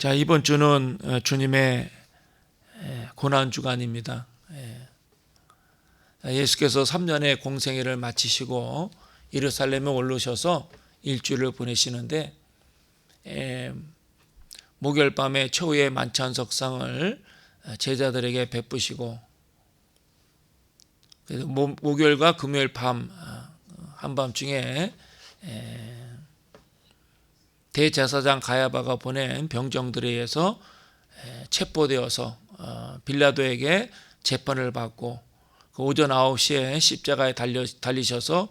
자, 이번 주는 주님의 고난 주간입니다. 예수께서 3년의 공생애를 마치시고 예루살렘에 올라오셔서 일주일을 보내시는데 목요일 밤에 최후의 만찬석상을 제자들에게 베푸시고, 그래서 목요일과 금요일 밤 한밤중에 대제사장 가야바가 보낸 병정들에 의해서 체포되어서 빌라도에게 재판을 받고, 오전 9시에 십자가에 달리셔서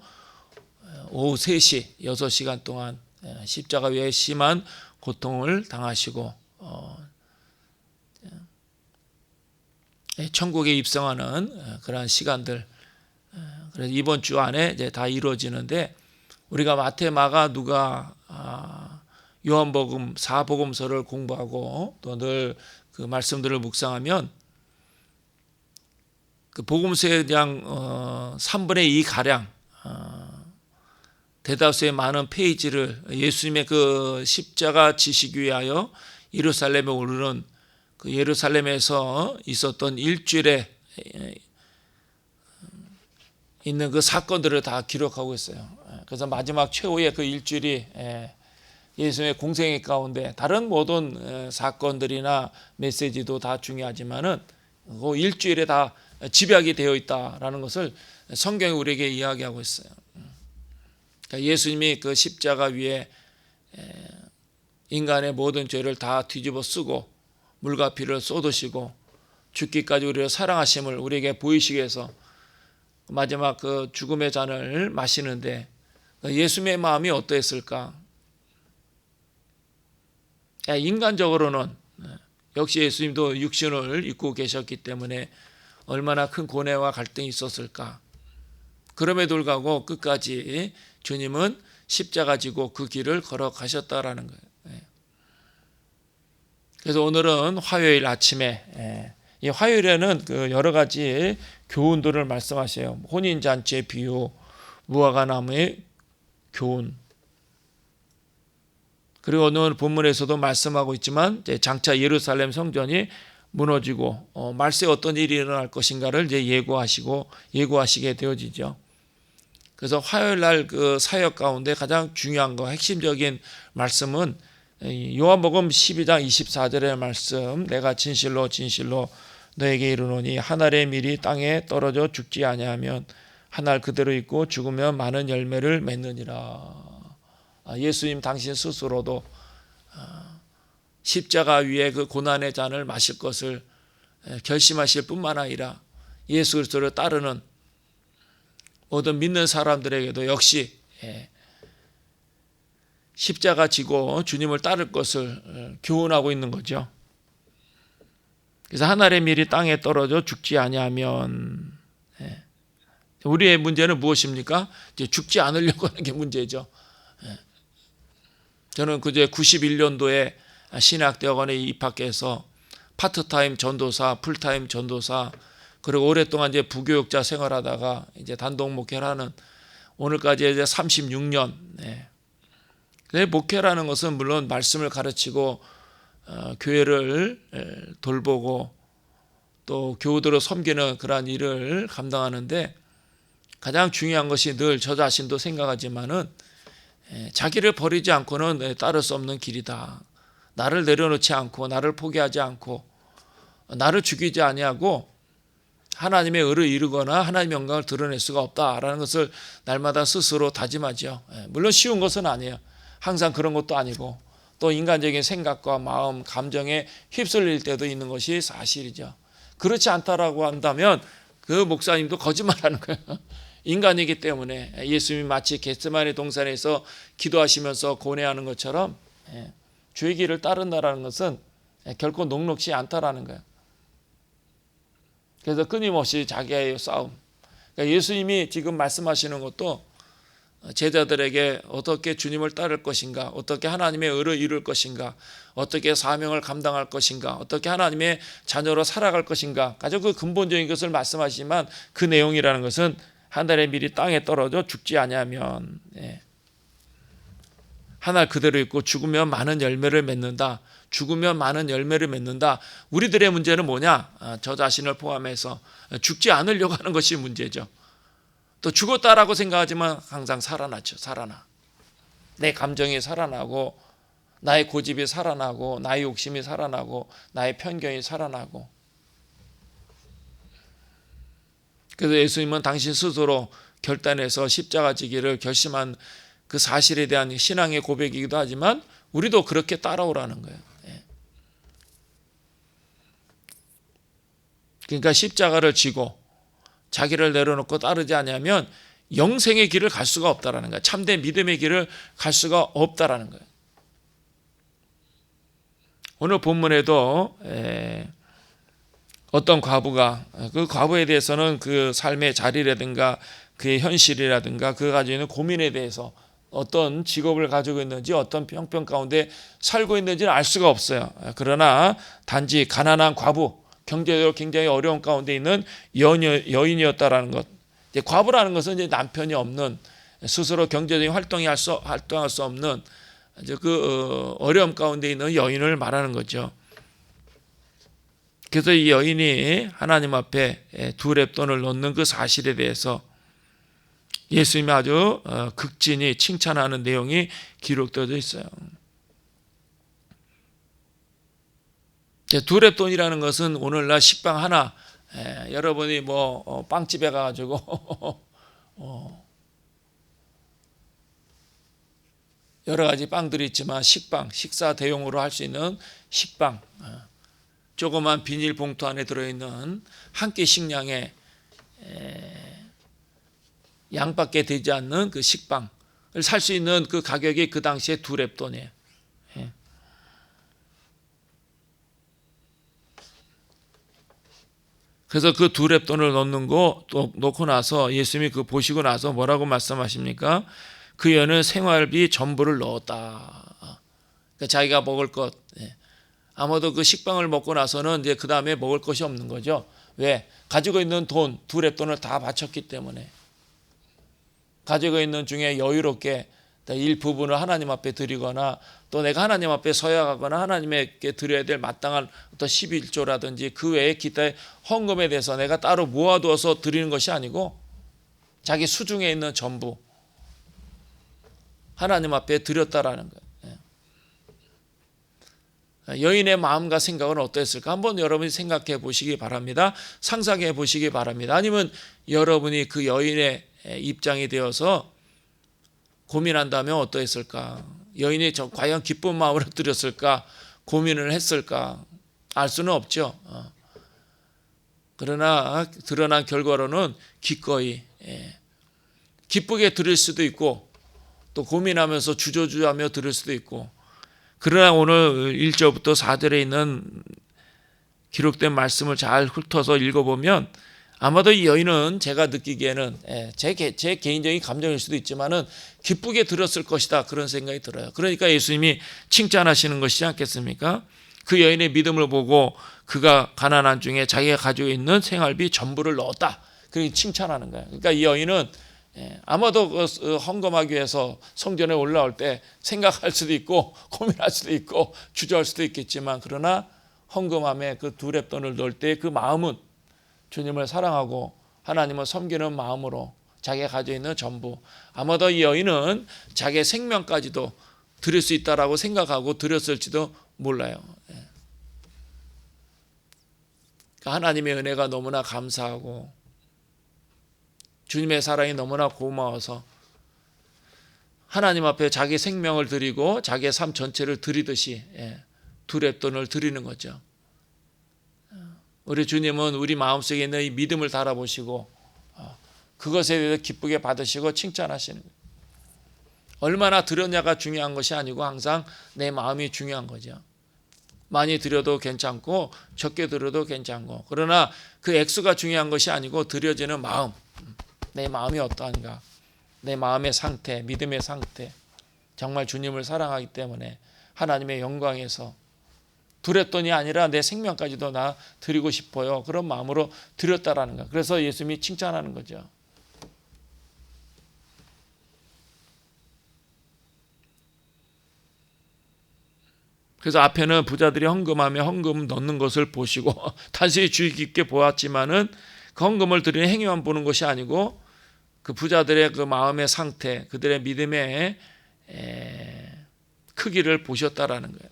오후 3시 6시간 동안 십자가 위에 심한 고통을 당하시고 천국에 입성하는 그러한 시간들, 그래서 이번 주 안에 이제 다 이루어지는데, 우리가 마태, 마가, 누가, 요한복음 4복음서를 공부하고 또 늘 그 말씀들을 묵상하면 그 복음서에 대한 3분의 2 가량 대다수의 많은 페이지를 예수님의 그 십자가 지시기 위하여 예루살렘에 오르는 그 예루살렘에서 있었던 일주일에 있는 그 사건들을 다 기록하고 있어요. 그래서 마지막 최후의 그 일주일이 예수님의 공생애 가운데 다른 모든 사건들이나 메시지도 다 중요하지만은 그 일주일에 다 집약이 되어 있다라는 것을 성경이 우리에게 이야기하고 있어요. 그러니까 예수님이 그 십자가 위에 인간의 모든 죄를 다 뒤집어 쓰고 물과 피를 쏟으시고 죽기까지 우리를 사랑하심을 우리에게 보이시기 위해서 마지막 그 죽음의 잔을 마시는데 예수님의 마음이 어떠했을까? 인간적으로는 역시 예수님도 육신을 입고 계셨기 때문에 얼마나 큰 고뇌와 갈등이 있었을까? 그럼에도 불구하고 끝까지 주님은 십자가 지고 그 길을 걸어가셨다라는 거예요. 그래서 오늘은 화요일 아침에, 이 화요일에는 그 여러 가지 교훈들을 말씀하셔요. 혼인잔치의 비유, 무화과나무의 교훈, 그리고 오늘 본문에서도 말씀하고 있지만 장차 예루살렘 성전이 무너지고 말세에 어떤 일이 일어날 것인가를 이제 예고하시게 되어지죠. 그래서 화요일 날 그 사역 가운데 가장 중요한 거, 핵심적인 말씀은 요한복음 12장 24절의 말씀, 내가 진실로 진실로 너에게 이르노니 한 알의 밀이 땅에 떨어져 죽지 아니하면 한 알 그대로 있고 죽으면 많은 열매를 맺느니라. 예수님 당신 스스로도 십자가 위에 그 고난의 잔을 마실 것을 결심하실 뿐만 아니라 예수 그리스도를 따르는 모든 믿는 사람들에게도 역시 십자가 지고 주님을 따를 것을 교훈하고 있는 거죠. 그래서 한 알의 밀이 땅에 떨어져 죽지 아니하면, 우리의 문제는 무엇입니까? 이제 죽지 않으려고 하는 게 문제죠. 저는 그제 91년도에 신학대학원에 입학해서 파트타임 전도사, 풀타임 전도사, 그리고 오랫동안 이제 부교육자 생활하다가 이제 단독 목회를 하는 오늘까지 이제 36년. 목회라는 것은 물론 말씀을 가르치고 교회를 돌보고 또 교우들을 섬기는 그러한 일을 감당하는데, 가장 중요한 것이 늘 저 자신도 생각하지만은 자기를 버리지 않고는 따를 수 없는 길이다. 나를 내려놓지 않고 나를 포기하지 않고 나를 죽이지 아니하고 하나님의 의를 이루거나 하나님의 영광을 드러낼 수가 없다라는 것을 날마다 스스로 다짐하죠. 물론 쉬운 것은 아니에요. 항상 그런 것도 아니고 또 인간적인 생각과 마음, 감정에 휩쓸릴 때도 있는 것이 사실이죠. 그렇지 않다라고 한다면 그 목사님도 거짓말하는 거예요. 인간이기 때문에 예수님이 마치 겟세마네 동산에서 기도하시면서 고뇌하는 것처럼 주의 길을 따른다라는 것은 결코 녹록지 않다라는 거예요. 그래서 끊임없이 자기의 싸움. 그러니까 예수님이 지금 말씀하시는 것도 제자들에게 어떻게 주님을 따를 것인가, 어떻게 하나님의 의를 이룰 것인가, 어떻게 사명을 감당할 것인가, 어떻게 하나님의 자녀로 살아갈 것인가, 가장 그 근본적인 것을 말씀하시지만 그 내용이라는 것은 한 알의 밀이 땅에 떨어져 죽지 아니하면 한 알 그대로 있고 죽으면 많은 열매를 맺는다. 죽으면 많은 열매를 맺는다. 우리들의 문제는 뭐냐? 저 자신을 포함해서 죽지 않으려고 하는 것이 문제죠. 또 죽었다라고 생각하지만 항상 살아나죠. 살아나. 내 감정이 살아나고, 나의 고집이 살아나고, 나의 욕심이 살아나고, 나의 편견이 살아나고. 그래서 예수님은 당신 스스로 결단해서 십자가 지기를 결심한 그 사실에 대한 신앙의 고백이기도 하지만 우리도 그렇게 따라오라는 거예요. 그러니까 십자가를 지고 자기를 내려놓고 따르지 않으면 영생의 길을 갈 수가 없다라는 거예요. 참된 믿음의 길을 갈 수가 없다라는 거예요. 오늘 본문에도 어떤 과부가, 그 과부에 대해서는 그 삶의 자리라든가 그의 현실이라든가 그가 가지고 있는 고민에 대해서 어떤 직업을 가지고 있는지 어떤 형편 가운데 살고 있는지는 알 수가 없어요. 그러나 단지 가난한 과부, 경제적으로 굉장히 어려운 가운데 있는 여인이었다라는 것. 이제 과부라는 것은 이제 남편이 없는, 스스로 경제적인 활동할 수 없는 이제 그 어려움 가운데 있는 여인을 말하는 거죠. 그래서 이 여인이 하나님 앞에 두 렙돈을 놓는 그 사실에 대해서 예수님이 아주 극진히 칭찬하는 내용이 기록되어 있어요. 두 렙돈이라는 것은 오늘날 식빵 하나, 여러분이 뭐 빵집에 가가지고 여러 가지 빵들이 있지만 식빵, 식사 대용으로 할 수 있는 식빵, 조그만 비닐봉투 안에 들어있는 한 끼 식량의 양밖에 되지 않는 그 식빵을 살 수 있는 그 가격이 그 당시에 두 렙돈이에요. 그래서 그 두 렙돈을 넣는 거 또 놓고 나서 예수님이 그 보시고 나서 뭐라고 말씀하십니까? 그 여인은 생활비 전부를 넣었다. 그러니까 자기가 먹을 것, 아마도 그 식빵을 먹고 나서는 이제 그 다음에 먹을 것이 없는 거죠. 왜? 가지고 있는 돈, 두 렙돈을 다 바쳤기 때문에. 가지고 있는 중에 여유롭게 일부분을 하나님 앞에 드리거나 또 내가 하나님 앞에 서야 하거나 하나님께 드려야 될 마땅한 어떤 11조라든지 그 외에 기타의 헌금에 대해서 내가 따로 모아두어서 드리는 것이 아니고 자기 수중에 있는 전부 하나님 앞에 드렸다라는 거예요. 여인의 마음과 생각은 어땠을까? 한번 여러분이 생각해 보시기 바랍니다. 상상해 보시기 바랍니다. 아니면 여러분이 그 여인의 입장이 되어서 고민한다면 어떠했을까? 여인이 과연 기쁜 마음으로 드렸을까? 고민을 했을까? 알 수는 없죠. 그러나 드러난 결과로는 기꺼이 기쁘게 드릴 수도 있고 또 고민하면서 주저주저하며 드릴 수도 있고, 그러나 오늘 1절부터 4절에 있는 기록된 말씀을 잘 훑어서 읽어보면 아마도 이 여인은 제가 느끼기에는 제 개인적인 감정일 수도 있지만은 기쁘게 들었을 것이다, 그런 생각이 들어요. 그러니까 예수님이 칭찬하시는 것이지 않겠습니까? 그 여인의 믿음을 보고 그가 가난한 중에 자기가 가지고 있는 생활비 전부를 넣었다, 그렇게 칭찬하는 거예요. 그러니까 이 여인은 아마도 헌금하기 위해서 성전에 올라올 때 생각할 수도 있고 고민할 수도 있고 주저할 수도 있겠지만, 그러나 헌금함에 그 두 렙돈을 넣을 때 그 마음은 주님을 사랑하고 하나님을 섬기는 마음으로 자기가 가지고 있는 전부, 아마도 이 여인은 자기의 생명까지도 드릴 수 있다라고 생각하고 드렸을지도 몰라요. 하나님의 은혜가 너무나 감사하고 주님의 사랑이 너무나 고마워서 하나님 앞에 자기 생명을 드리고 자기의 삶 전체를 드리듯이 두 렙돈을 드리는 거죠. 우리 주님은 우리 마음속에 있는 이 믿음을 달아보시고 그것에 대해서 기쁘게 받으시고 칭찬하시는 거예요. 얼마나 드렸냐가 중요한 것이 아니고 항상 내 마음이 중요한 거죠. 많이 드려도 괜찮고 적게 드려도 괜찮고, 그러나 그 액수가 중요한 것이 아니고 드려지는 마음, 내 마음이 어떠한가, 내 마음의 상태, 믿음의 상태, 정말 주님을 사랑하기 때문에 하나님의 영광에서 두 렙돈이 아니라 내 생명까지도 나 드리고 싶어요, 그런 마음으로 드렸다라는 거. 그래서 예수님이 칭찬하는 거죠. 그래서 앞에는 부자들이 헌금하며 헌금 넣는 것을 보시고 단순히 주의 깊게 보았지만은 그 헌금을 드리는 행위만 보는 것이 아니고 그 부자들의 그 마음의 상태, 그들의 믿음의 크기를 보셨다라는 거예요.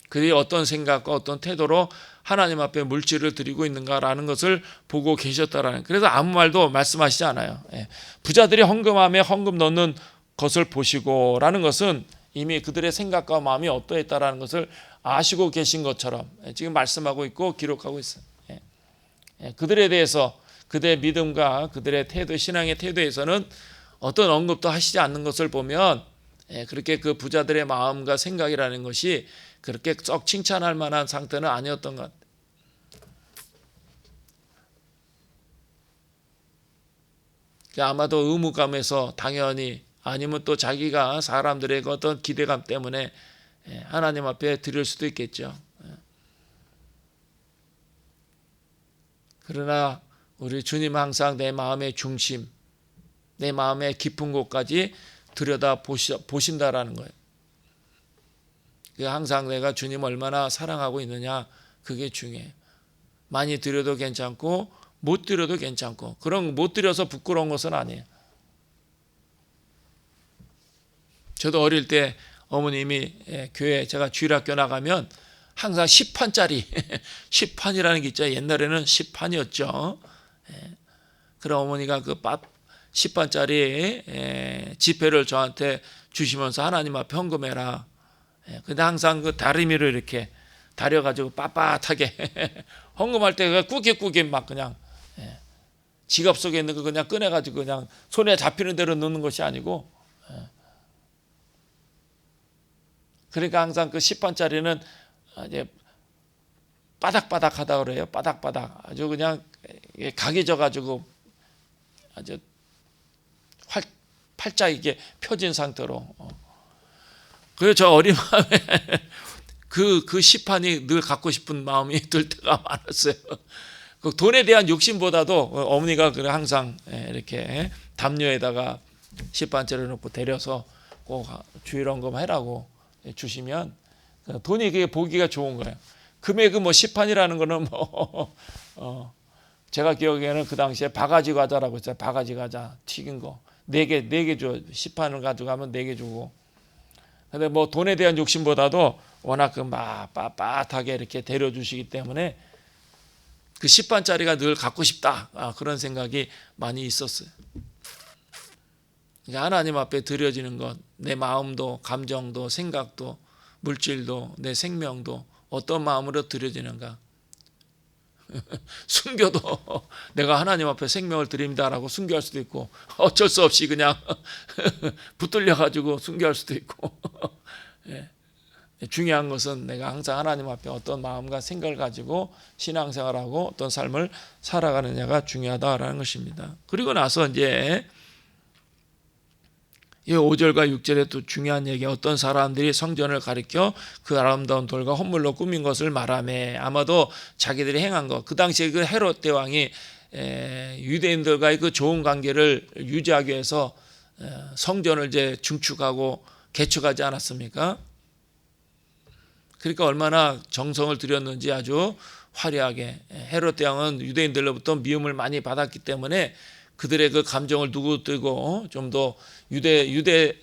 그들이 어떤 생각과 어떤 태도로 하나님 앞에 물질을 드리고 있는가라는 것을 보고 계셨다라는. 그래서 아무 말도 말씀하시지 않아요. 부자들이 헌금하며 헌금 넣는 것을 보시고라는 것은 이미 그들의 생각과 마음이 어떠했다라는 것을 아시고 계신 것처럼 지금 말씀하고 있고 기록하고 있어요. 그들에 대해서 그들의 믿음과 그들의 태도, 신앙의 태도에서는 어떤 언급도 하시지 않는 것을 보면 그렇게 그 부자들의 마음과 생각이라는 것이 그렇게 썩 칭찬할 만한 상태는 아니었던 것 같아요. 아마도 의무감에서 당연히 아니면 또 자기가 사람들의 어떤 기대감 때문에 하나님 앞에 드릴 수도 있겠죠. 그러나 우리 주님 항상 내 마음의 중심, 내 마음의 깊은 곳까지 들여다 보신다라는 거예요. 항상 내가 주님 얼마나 사랑하고 있느냐, 그게 중요해요. 많이 드려도 괜찮고 못 드려도 괜찮고, 그런 못 드려서 부끄러운 것은 아니에요. 저도 어릴 때 어머님이 교회 제가 주일학교 나가면 항상 10판짜리 10판이라는 게 있죠. 옛날에는 10판이었죠. 그럼 어머니가 그 10판짜리 지폐를 저한테 주시면서 하나님 앞에 헌금해라. 근데 항상 그 다리미를 이렇게 다려가지고 빳빳하게 헌금할 때 꾸깃꾸깃 막 그냥 지갑 속에 있는 거 그냥 꺼내가지고 그냥 손에 잡히는 대로 넣는 것이 아니고, 그러니까 항상 그 10판짜리는 이제 바닥바닥하다 그래요. 바닥바닥. 아주 그냥 각이 져가지고 아주 팔짝 이게 펴진 상태로. 그래서 저 어린 마음에 그 10판이 늘 갖고 싶은 마음이 들 때가 많았어요. 그 돈에 대한 욕심보다도 어머니가 항상 이렇게 담요에다가 10판짜리 넣고 데려서 꼭 주일 헌금 해라고 주시면 돈이 그게 보기가 좋은 거예요. 금액은 뭐 10판이라는 거는 제가 기억에는 그 당시에 바가지 과자라고 했어요. 바가지 과자 튀긴 거 4개 줘. 10판을 가져가면 4개 주고. 근데 뭐 돈에 대한 욕심보다도 워낙 그 막 빳빳하게 이렇게 데려주시기 때문에 그 10판짜리가 늘 갖고 싶다, 그런 생각이 많이 있었어요. 그러니까 하나님 앞에 드려지는 것, 내 마음도 감정도 생각도 물질도 내 생명도 어떤 마음으로 드려지는가. 순교도 내가 하나님 앞에 생명을 드립니다라고 순교할 수도 있고, 어쩔 수 없이 그냥 붙들려 가지고 순교할 수도 있고. 중요한 것은 내가 항상 하나님 앞에 어떤 마음과 생각을 가지고 신앙생활하고 어떤 삶을 살아가느냐가 중요하다라는 것입니다. 그리고 나서 이제 이 5절과 6절에 또 중요한 얘기, 어떤 사람들이 성전을 가리켜 그 아름다운 돌과 헌물로 꾸민 것을 말하며, 아마도 자기들이 행한 것, 그 당시에 그 헤롯 대왕이 유대인들과의 그 좋은 관계를 유지하기 위해서 성전을 이제 증축하고 개축하지 않았습니까? 그러니까 얼마나 정성을 들였는지 아주 화려하게. 헤롯 대왕은 유대인들로부터 미움을 많이 받았기 때문에 그들의 그 감정을 누구뜨고 좀 더 유대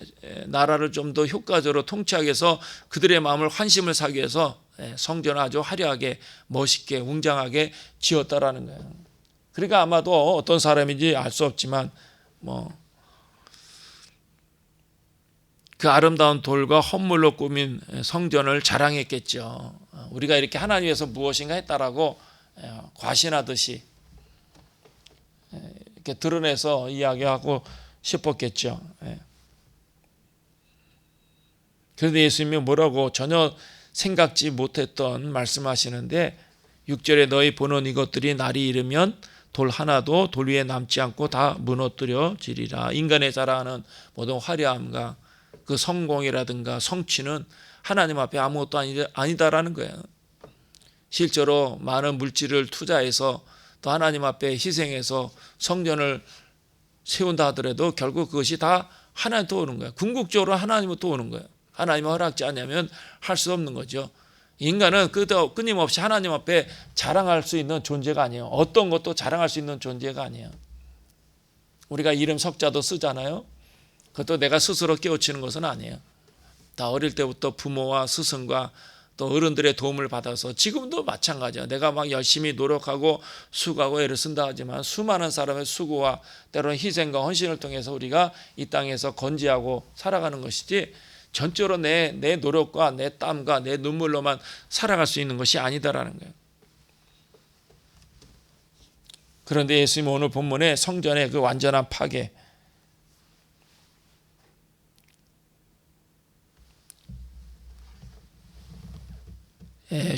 나라를 좀 더 효과적으로 통치하기 위해서 그들의 마음을 환심을 사기 위해서 성전을 아주 화려하게 멋있게 웅장하게 지었다라는 거예요. 그러니까 아마도 어떤 사람인지 알 수 없지만 그 아름다운 돌과 헌물로 꾸민 성전을 자랑했겠죠. 우리가 이렇게 하나님 위해서 무엇인가 했다라고 과신하듯이 이렇게 드러내서 이야기하고 싶었겠죠. 그런데 예수님이 뭐라고 전혀 생각지 못했던 말씀하시는데, 6절에 너희 보는 이것들이 날이 이르면 돌 하나도 돌 위에 남지 않고 다 무너뜨려지리라. 인간의 자랑하는 모든 화려함과 그 성공이라든가 성취는 하나님 앞에 아무것도 아니다라는 거예요. 실제로 많은 물질을 투자해서 또 하나님 앞에 희생해서 성전을 세운다 하더라도 결국 그것이 다 하나님부터 오는 거예요. 궁극적으로 하나님부터 오는 거예요. 하나님이 허락지 않으면 할 수 없는 거죠. 인간은 끊임없이 하나님 앞에 자랑할 수 있는 존재가 아니에요. 어떤 것도 자랑할 수 있는 존재가 아니에요. 우리가 이름 석자도 쓰잖아요. 그것도 내가 스스로 깨우치는 것은 아니에요. 다 어릴 때부터 부모와 스승과 또 어른들의 도움을 받아서 지금도 마찬가지야. 내가 막 열심히 노력하고 수고하고 애를 쓴다 하지만 수많은 사람의 수고와 때로는 희생과 헌신을 통해서 우리가 이 땅에서 건지하고 살아가는 것이지 전적으로 내 노력과 내 땀과 내 눈물로만 살아갈 수 있는 것이 아니다라는 거예요. 그런데 예수님 오늘 본문에 성전의 그 완전한 파괴,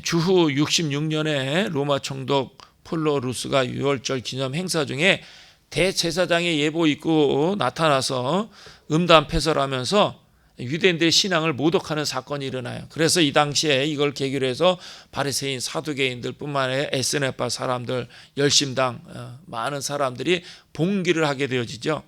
주후 66년에 로마 총독 폴로루스가 유월절 기념 행사 중에 대제사장의 예복 입고 나타나서 음담패설하면서 유대인들의 신앙을 모독하는 사건이 일어나요. 그래서 이 당시에 이걸 계기로 해서 바리새인 사두개인들 뿐만 아니라 에스네파 사람들, 열심당 많은 사람들이 봉기를 하게 되어지죠.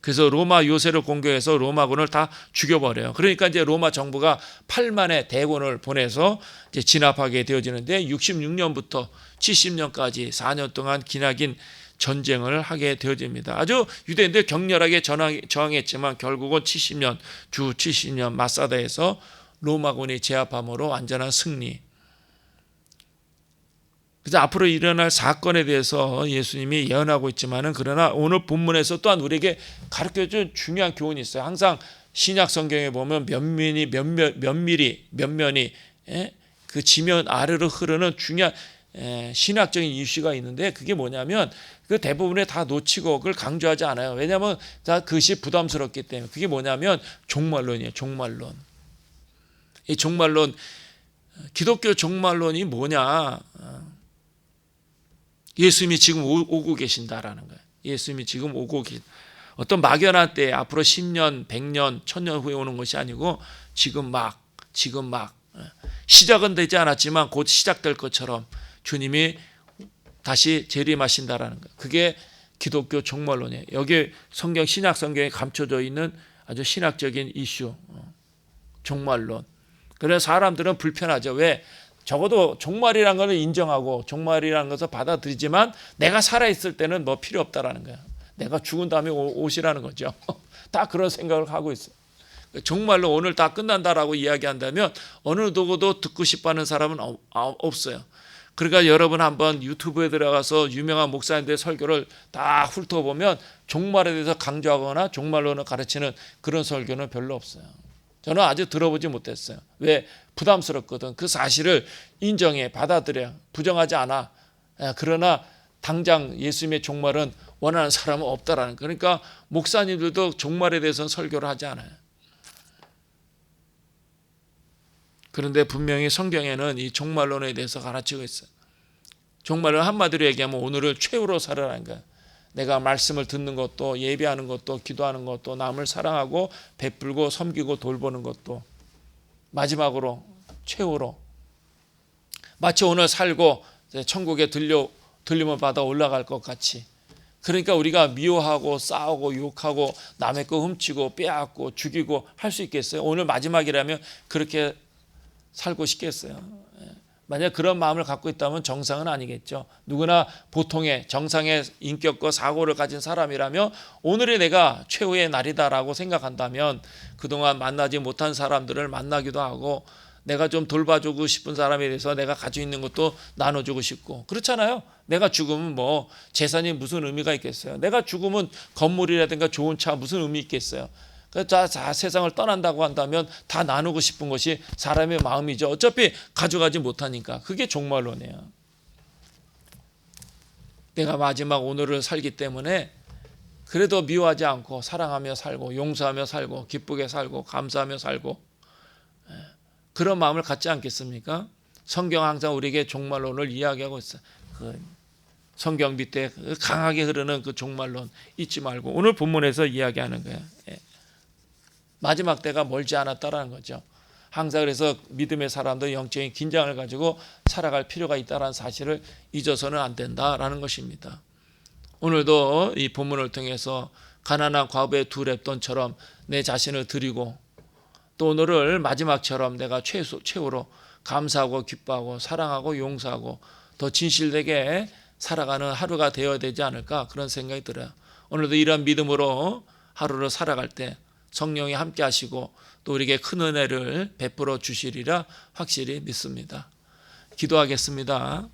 그래서 로마 요새를 공격해서 로마군을 다 죽여버려요. 그러니까 이제 로마 정부가 8만의 대군을 보내서 이제 진압하게 되어지는데 66년부터 70년까지 4년 동안 기나긴 전쟁을 하게 되어집니다. 아주 유대인들 격렬하게 저항했지만 결국은 70년, 주 70년 마사다에서 로마군이 제압함으로 완전한 승리. 그래서 앞으로 일어날 사건에 대해서 예수님이 예언하고 있지만은 그러나 오늘 본문에서 또한 우리에게 가르쳐준 중요한 교훈이 있어요. 항상 신약 성경에 보면 면면이 그 지면 아래로 흐르는 중요한 신학적인 이슈가 있는데 그게 뭐냐면 그 대부분에 다 놓치고 그걸 강조하지 않아요. 왜냐하면 다 그것이 부담스럽기 때문에. 그게 뭐냐면 종말론이에요. 종말론. 이 종말론, 기독교 종말론이 뭐냐? 예수님이 지금 오고 계신다라는 거예요. 예수님이 지금 오고 어떤 막연한 때 앞으로 10년, 100년, 1000년 후에 오는 것이 아니고 지금 막 시작은 되지 않았지만 곧 시작될 것처럼 주님이 다시 재림하신다라는 거예요. 그게 기독교 종말론이에요. 여기 신약 성경에 감춰져 있는 아주 신학적인 이슈, 종말론. 그래서 사람들은 불편하죠. 왜? 적어도 종말이라는 것을 인정하고 종말이라는 것을 받아들이지만 내가 살아있을 때는 뭐 필요 없다라는 거야. 내가 죽은 다음에 오시라는 거죠. 다 그런 생각을 하고 있어요. 종말로 오늘 다 끝난다라고 이야기한다면 어느 누구도 듣고 싶어하는 사람은 없어요. 그러니까 여러분 한번 유튜브에 들어가서 유명한 목사님들의 설교를 다 훑어보면 종말에 대해서 강조하거나 종말론을 가르치는 그런 설교는 별로 없어요. 저는 아직 들어보지 못했어요. 왜? 부담스럽거든. 그 사실을 인정해, 받아들여, 부정하지 않아. 그러나 당장 예수님의 종말은 원하는 사람은 없다라는. 그러니까 목사님들도 종말에 대해서는 설교를 하지 않아요. 그런데 분명히 성경에는 이 종말론에 대해서 가르치고 있어요. 종말론 한마디로 얘기하면 오늘을 최후로 살아라는 거야. 내가 말씀을 듣는 것도, 예배하는 것도, 기도하는 것도, 남을 사랑하고 베풀고 섬기고 돌보는 것도 마지막으로 최후로 마치 오늘 살고 천국에 들림을 받아 올라갈 것 같이. 그러니까 우리가 미워하고 싸우고 욕하고 남의 거 훔치고 빼앗고 죽이고 할 수 있겠어요? 오늘 마지막이라면 그렇게 살고 싶겠어요? 만약 그런 마음을 갖고 있다면 정상은 아니겠죠. 누구나 보통의 정상의 인격과 사고를 가진 사람이라면 오늘이 내가 최후의 날이다라고 생각한다면 그동안 만나지 못한 사람들을 만나기도 하고 내가 좀 돌봐주고 싶은 사람에 대해서 내가 가지고 있는 것도 나눠주고 싶고 그렇잖아요. 내가 죽으면 뭐 재산이 무슨 의미가 있겠어요. 내가 죽으면 건물이라든가 좋은 차 무슨 의미 있겠어요. 자, 세상을 떠난다고 한다면 다 나누고 싶은 것이 사람의 마음이죠. 어차피 가져가지 못하니까. 그게 종말론이에요. 내가 마지막 오늘을 살기 때문에 그래도 미워하지 않고 사랑하며 살고 용서하며 살고 기쁘게 살고 감사하며 살고 그런 마음을 갖지 않겠습니까? 성경 항상 우리에게 종말론을 이야기하고 있어요. 성경 밑에 강하게 흐르는 그 종말론 잊지 말고 오늘 본문에서 이야기하는 거예요. 마지막 때가 멀지 않았다라는 거죠. 항상 그래서 믿음의 사람도 영적인 긴장을 가지고 살아갈 필요가 있다는 사실을 잊어서는 안 된다라는 것입니다. 오늘도 이 본문을 통해서 가난한 과부의 두 렙돈처럼 내 자신을 드리고 또 오늘을 마지막처럼 내가 최후로 감사하고 기뻐하고 사랑하고 용서하고 더 진실되게 살아가는 하루가 되어야 되지 않을까, 그런 생각이 들어요. 오늘도 이런 믿음으로 하루를 살아갈 때 성령이 함께 하시고 또 우리에게 큰 은혜를 베풀어 주시리라 확실히 믿습니다. 기도하겠습니다.